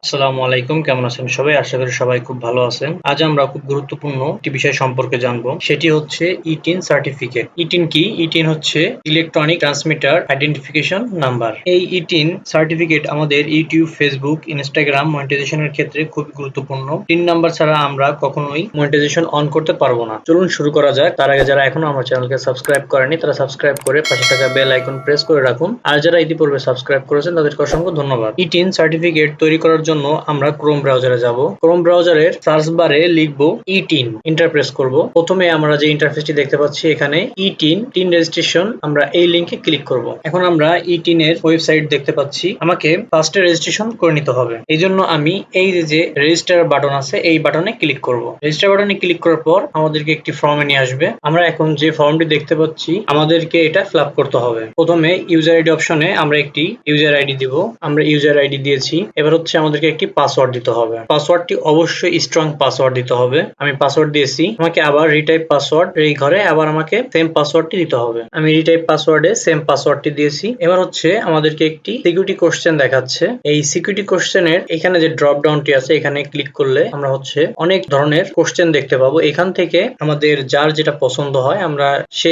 আসসালামু আলাইকুম, কেমন আছেন সবাই? আশা করি সবাই খুব ভালো আছেন। আজ আমরা খুব গুরুত্বপূর্ণ একটি বিষয় সম্পর্কে জানবো। সেটি হচ্ছে ইটিন সার্টিফিকেট। ইটিন কি? ইটিন হচ্ছে ইলেকট্রনিক ট্রান্সমিটার আইডেন্টিফিকেশন নাম্বার। এই ইটিন সার্টিফিকেট আমাদের ইউটিউব, ফেসবুক, ইনস্টাগ্রাম মনিটাইজেশনের ক্ষেত্রে খুব গুরুত্বপূর্ণ। টিন নাম্বার ছাড়া আমরা কখনোই মনিটাইজেশন অন করতে পারবো না। চলুন শুরু করা যাক। তার আগে যারা এখনো আমার চ্যানেলকে সাবস্ক্রাইব করেনি তারা সাবস্ক্রাইব করে পাশে থাকা বেল আইকন প্রেস করে রাখুন। আর যারা ইতিপূর্বে সাবস্ক্রাইব করেছেন তাদেরকে অসংখ্য ধন্যবাদ। ইটিন সার্টিফিকেট তৈরি করার জন্য আমরা ক্রোম ব্রাউজারে যাব। ক্রোম ব্রাউজারের সার্চ বারে লিখব ইটিন, এন্টার প্রেস করব। প্রথমে আমরা যে ইন্টারফেসটি দেখতে পাচ্ছি এখানে ইটিন রেজিস্ট্রেশন, আমরা এই লিংকে ক্লিক করব। এখন আমরা ইটিন এর ওয়েবসাইট দেখতে পাচ্ছি। আমাকে ফার্স্টে রেজিস্ট্রেশন করে নিতে হবে। এই জন্য আমি এই যে রেজিস্টার বাটন আছে এই বাটনে ক্লিক করব। রেজিস্টার বাটনে ক্লিক করার পর আমাদেরকে একটি ফর্মে নিয়ে আসবে। আমরা এখন যে ফর্মটি দেখতে পাচ্ছি আমাদেরকে এটা ফিল আপ করতে হবে। প্রথমে ইউজার আইডি অপশনে আমরা একটি ইউজার আইডি দিব। আমরা ইউজার আইডি দিয়েছি। এবার হচ্ছে আমাদেরকে একটি পাসওয়ার্ড দিতে হবে। পাসওয়ার্ডটি অবশ্যই স্ট্রং পাসওয়ার্ড দিতে হবে। আমি পাসওয়ার্ড দিয়েছি। আমাকে আবার রিটাইপ পাসওয়ার্ড, এই ঘরে আবার আমাকে সেম পাসওয়ার্ডটি দিতে হবে। আমি রিটাইপ পাসওয়ার্ডে সেম পাসওয়ার্ডটি দিয়েছি। এবার হচ্ছে আমাদেরকে একটি সিকিউরিটি কোশ্চেন দেখাচ্ছে। এই সিকিউরিটি কোশ্চেনের এখানে যে ড্রপ ডাউনটি আছে এখানে ক্লিক করলে আমরা হচ্ছে অনেক ধরনের কোশ্চেন দেখতে পাবো। এখান থেকে আমাদের যার যেটা পছন্দ হয় আমরা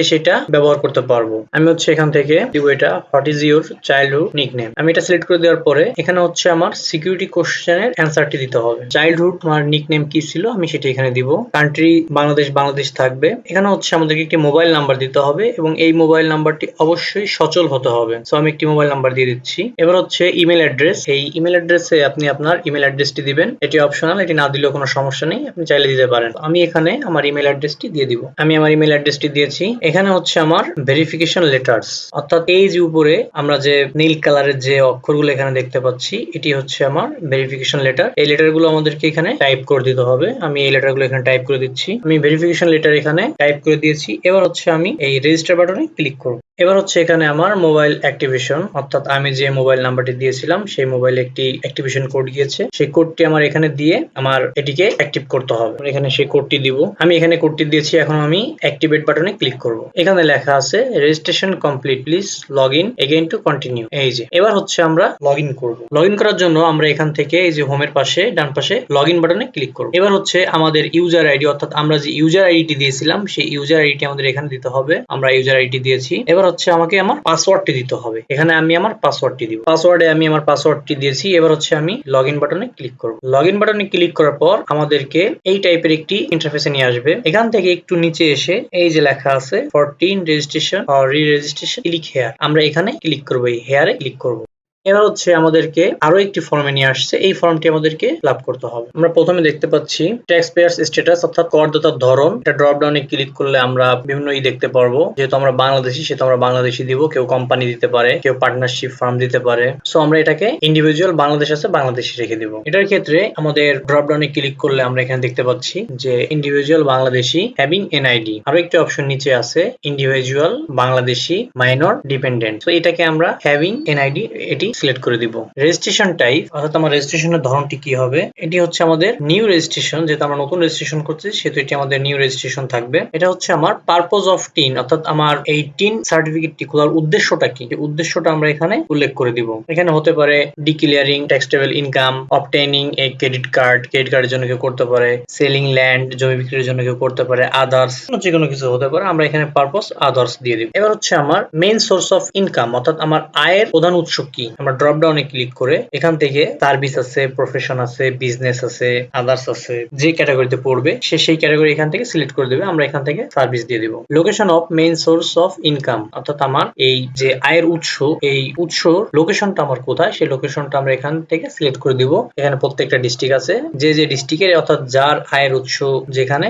সেটা ব্যবহার করতে পারবো। আমি হচ্ছে এখান থেকে দিব এটা, what is your childhood nickname. আমি এটা সিলেক্ট করে দেওয়ার পরে এখানে হচ্ছে আমার সিকিউরিটি কোশ্চেনের অ্যান্সারটি দিতে হবে। চাইল্ডহুড আমার নিকনেম কি ছিল আমি সেটা এখানে দিব। কান্ট্রি বাংলাদেশ থাকবে। এখানে হচ্ছে আমাদেরকে একটি মোবাইল নাম্বার দিতে হবে এবং এই মোবাইল নাম্বারটি অবশ্যই সচল হতে হবে। সো আমি একটি মোবাইল নাম্বার দিয়ে দিচ্ছি। এবার হচ্ছে ইমেল অ্যাড্রেস। এই ইমেল অ্যাড্রেসে আপনি আপনার ইমেল অ্যাড্রেসটি দিবেন। এটি অপশনাল, এটি না দিলেও কোনো সমস্যা নেই, আপনি চাইলে দিতে পারেন। আমি এখানে আমার ইমেল অ্যাড্রেসটি দিয়ে দিব। আমি আমার ইমেল অ্যাড্রেসটি দিয়েছি। এখানে হচ্ছে আমার ভেরিফিকেশন লেটার্স, অর্থাৎ এই যে উপরে আমরা যে নীল কালারের যে অক্ষরগুলো এখানে দেখতে পাচ্ছি এটি হচ্ছে আমার ভেরিফিকেশন লেটার। এই লেটারগুলো আমাদেরকে এখানে টাইপ করে দিতে হবে। আমি এই লেটারগুলো এখানে টাইপ করে দিচ্ছি। আমি ভেরিফিকেশন লেটার এখানে টাইপ করে দিয়েছি। এবার হচ্ছে আমি এই রেজিস্টার বাটনে ক্লিক করব। এবার হচ্ছে এখানে আমার মোবাইল অ্যাক্টিভেশন, অর্থাৎ আমি যে মোবাইল নাম্বারটি দিয়েছিলাম সেই মোবাইলে একটি অ্যাক্টিভেশন কোড গিয়েছে। সেই কোডটি আমার এখানে দিয়ে আমার এটিকে অ্যাক্টিভ করতে হবে। এখানে সেই কোডটি দিব। আমি এখানে কোডটি দিয়েছি। এখন আমি অ্যাক্টিভেট বাটনে ক্লিক করব। এখানে লেখা আছে registration complete, please log in again to continue. এই যে এবার হচ্ছে আমরা লগ ইন করব। লগ ইন করার জন্য আমরা এখান থেকে এই যে হোমের পাশে ডান পাশে লগ ইন বাটনে ক্লিক করব। এবার হচ্ছে আমাদের ইউজার আইডি, অর্থাৎ আমরা যে ইউজার আইডিটি দিয়েছিলাম সেই ইউজার আইডিটি আমাদের এখানে দিতে হবে। আমরা ইউজার আইডি দিয়েছি। এবার হচ্ছে আমাকে আমার পাসওয়ার্ডটি দিতে হবে। এখানে আমি আমার পাসওয়ার্ডটি দিব। পাসওয়ার্ডে আমি আমার পাসওয়ার্ডটি দিয়েছি। এবার হচ্ছে আমি লগ ইন বাটনে ক্লিক করব। লগ ইন বাটনে ক্লিক করার পর আমাদেরকে এই টাইপের একটি ইন্টারফেসে নিয়ে আসবে। এখান থেকে একটু নিচে এসে এই যে লেখা আছে ফর টিন রেজিস্ট্রেশন অর রি রেজিস্ট্রেশন ক্লিক হেয়ার, আমরা এখানে ক্লিক করব, এই হেয়ারে ক্লিক করব। এবার হচ্ছে আমাদেরকে আরো একটি ফর্মে নিয়ে আসছে। এই ফর্মটি আমাদেরকে ফিল আপ করতে হবে। আমরা প্রথমে দেখতে পাচ্ছি ট্যাক্স পেয়ার্স স্ট্যাটাস, অর্থাৎ করদাতার ধরন। এটা ড্রপ ডাউনে ক্লিক করলে আমরা বিভিন্ন দেখতে পারবো। যেহেতু আমরা বাংলাদেশি সেহেতু আমরা বাংলাদেশি দিব। কেউ কোম্পানি দিতে পারে, কেউ পার্টনারশিপ ফার্ম দিতে পারে। সো আমরা এটাকে ইন্ডিভিজুয়াল বাংলাদেশ আছে বাংলাদেশি রেখে দিব। এটার ক্ষেত্রে আমাদের ড্রপ ডাউনে ক্লিক করলে আমরা এখানে দেখতে পাচ্ছি যে ইন্ডিভিজুয়াল বাংলাদেশি হ্যাভিং এনআইডি। আরো একটি অপশন নিচে আছে ইন্ডিভিজুয়াল বাংলাদেশি মাইনর ডিপেন্ডেন্ট। তো এটাকে আমরা হ্যাভিং এনআইডি এটি সিলেক্ট করে দিব। রেজিস্ট্রেশন টাইপ, অর্থাৎ আমার রেজিস্ট্রেশনের ধরনটি কি হবে, এটি হচ্ছে আমাদের নিউ রেজিস্ট্রেশন। যেহেতু আমরা নতুন রেজিস্ট্রেশন করছি সেহেতু এটি আমাদের নিউ রেজিস্ট্রেশন থাকবে। এটা হচ্ছে আমার পারপোজ অফ টিন, অর্থাৎ আমার এই টিন সার্টিফিকেটটি খোলার উদ্দেশ্যটা কি, এই উদ্দেশ্যটা আমরা এখানে উল্লেখ করে দিব। এখানে হতে পারে ডিক্লিয়ারিং ট্যাক্সেবল ইনকাম, অবটেইনিং এ ক্রেডিট কার্ডের জন্য কেউ করতে পারে, সেলিং ল্যান্ড জমি বিক্রির জন্য কেউ করতে পারে, আদার্স যে কোনো কিছু হতে পারে। আমরা এখানে পারপোজ আদার্স দিয়ে দিব। এবার হচ্ছে আমার মেইন সোর্স অফ ইনকাম, অর্থাৎ আমার আয়ের প্রধান উৎস কি। আমরা ড্রপ ডাউনে ক্লিক করে এখান থেকে সার্ভিস আছে, প্রফেশন আছে, বিজনেস আছে, আদার্স আছে, যে ক্যাটাগরিতে পড়বে সেই ক্যাটাগরি এখান থেকে সিলেক্ট করে দেবে। আমরা এখান থেকে সার্ভিস দিয়ে দিব। Location of main source of income, অর্থাৎ আমার এই যে আয়ের উৎস, এই উৎস লোকেশনটা আমার কোথায় সেই লোকেশনটা আমরা এখান থেকে সিলেক্ট করে দিব। এখানে প্রত্যেকটা ডিস্ট্রিক্ট আছে, যে ডিস্ট্রিক্টের অর্থাৎ যার আয়ের উৎস যেখানে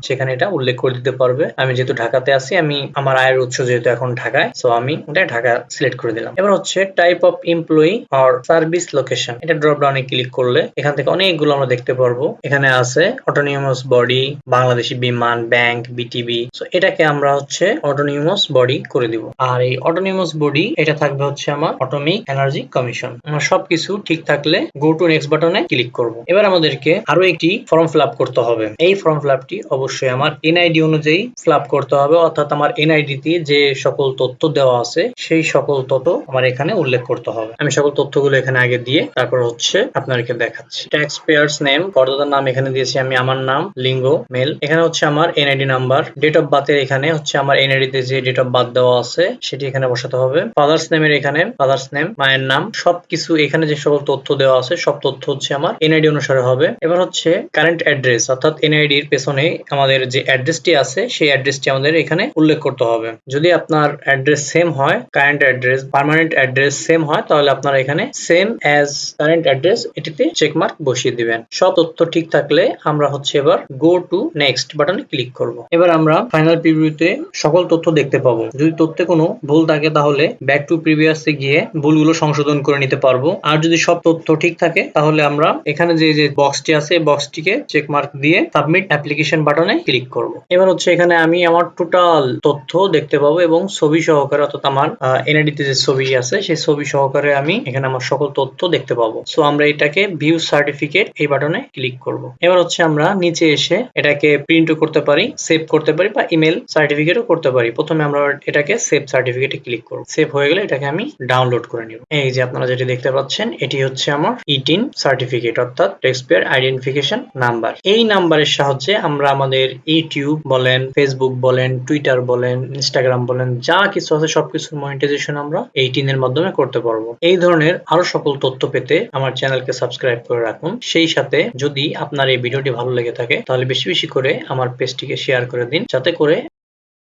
সেখানে এটা উল্লেখ করে দিতে পারবে। আমি যেহেতু ঢাকাতে আছি, আমি আমার আয়ের উৎস যেহেতু এখন ঢাকায়, সো আমি এটা ঢাকা সিলেক্ট করে দিলাম। এবার হচ্ছে type of employee or service location. এটা ড্রপ ডাউনে ক্লিক করলে এখান থেকে অনেকগুলো আমরা দেখতে পারবো। এখানে আছে অটোনিমাস বডি, বাংলাদেশি বিমান, ব্যাংক, বিটিবি। সো এটাকে আমরা হচ্ছে অটোনিমাস বডি করে দিব। আর এই অটোনিমাস বডি এটা থাকবে হচ্ছে আমার অটোমিক এনার্জি কমিশন। আমার সবকিছু ঠিক থাকলে গো টু নেক্সট বাটনে ক্লিক করব। এবার আমাদেরকে আরো একটি ফর্ম ফিল আপ করতে হবে। এই ফর্ম ফিল আপটি অবশ্যই আমার এনআইডি অনুযায়ী ফিল আপ করতে হবে, অর্থাৎ আমার এনআইডি তে যে সকল তথ্য দেওয়া আছে সেই সকল তথ্য আমার এখানে উল্লেখ করতে হবে। আমি সকল তথ্যগুলো এখানে আগে দিয়ে তারপর হচ্ছে আপনাদেরকে দেখাচ্ছি। ট্যাক্স পেয়ার্স নেম, করদাতার নাম এখানে দিয়েছি আমি আমার নাম, লিঙ্গ মেল, এখানে হচ্ছে আমার এনআইডি নাম্বার, ডেট অফ বার্থের এখানে হচ্ছে আমার এনআইডি তে যে ডেট অফ বার্থ দেওয়া আছে সেটি এখানে বসাতে হবে। ফাদার্স নেমের এখানে ফাদার্স নেম, মায়ের নাম, সবকিছু এখানে যে সকল তথ্য দেওয়া আছে সব তথ্য হচ্ছে আমার এনআইডি অনুসারে হবে। এবার হচ্ছে কারেন্ট অ্যাড্রেস, অর্থাৎ এনআইডি এর পেছনে আমাদের যে অ্যাড্রেসটি আছে সেই অ্যাড্রেসটি আমাদের এখানে উল্লেখ করতে হবে। যদি আপনার অ্যাড্রেস সেম হয়, current address permanent address same হয়, তাহলে আপনারা এখানে সেম অ্যাজ কারেন্ট অ্যাড্রেস এটিতে চেকমার্ক বসিয়ে দিবেন। সব তথ্য ঠিক থাকলে আমরা হচ্ছে এবার গো টু নেক্সট বাটনে ক্লিক করব। এবার আমরা ফাইনাল প্রিভিউতে সকল তথ্য দেখতে পাবো। যদি তথ্যে কোনো ভুল থাকে তাহলে ব্যাক টু প্রিভিয়াসে গিয়ে ভুলগুলো সংশোধন করে নিতে পারবো। আর যদি সব তথ্য ঠিক থাকে তাহলে আমরা এখানে যে বক্সটি আছে এই বক্সটিকে চেকমার্ক দিয়ে সাবমিট অ্যাপ্লিকেশন বাটনে ক্লিক করব। এবার হচ্ছে এখানে আমি আমার টোটাল তথ্য দেখতে পাবো এবং ছবি সহকারে, অর্থাৎ আমার এনআইডি তে যে ছবি আছে সেই ছবি সহকারে আমি এখানে আমার সকল তথ্য দেখতে পাবো। সো আমরা এটাকে ভিউ সার্টিফিকেট এই বাটনে ক্লিক করব। এবার হচ্ছে আমরা নিচে এসে এটাকে প্রিন্টও করতে পারি, সেভ করতে পারি বা ইমেল সার্টিফিকেটও করতে পারি। প্রথমে আমরা এটাকে সেভ সার্টিফিকেটে ক্লিক করব। সেভ হয়ে গেলে এটাকে আমি ডাউনলোড করে নিব। এই যে আপনারা যেটি দেখতে পাচ্ছেন এটি হচ্ছে আমার ইটিন সার্টিফিকেট, অর্থাৎ ট্যাক্সপেয়ার আইডেন্টিফিকেশন নাম্বার। এই নাম্বারের সাহায্যে আমরা আমাদের ইউটিউব বলেন, ফেসবুক বলেন, টুইটার বলেন, ইনস্টাগ্রাম বলেন, যা কিছু আছে সবকিছুর মনিটাইজেশন আমরা এই টিনের মাধ্যমে করতে পারবো। এই ধরনের আরো সকল তথ্য পেতে আমার চ্যানেলকে সাবস্ক্রাইব করে রাখুন। সেই সাথে যদি আপনার এই ভিডিওটি ভালো লেগে থাকে তাহলে বেশি বেশি করে আমার পেজটিকে শেয়ার করে দিন, যাতে করে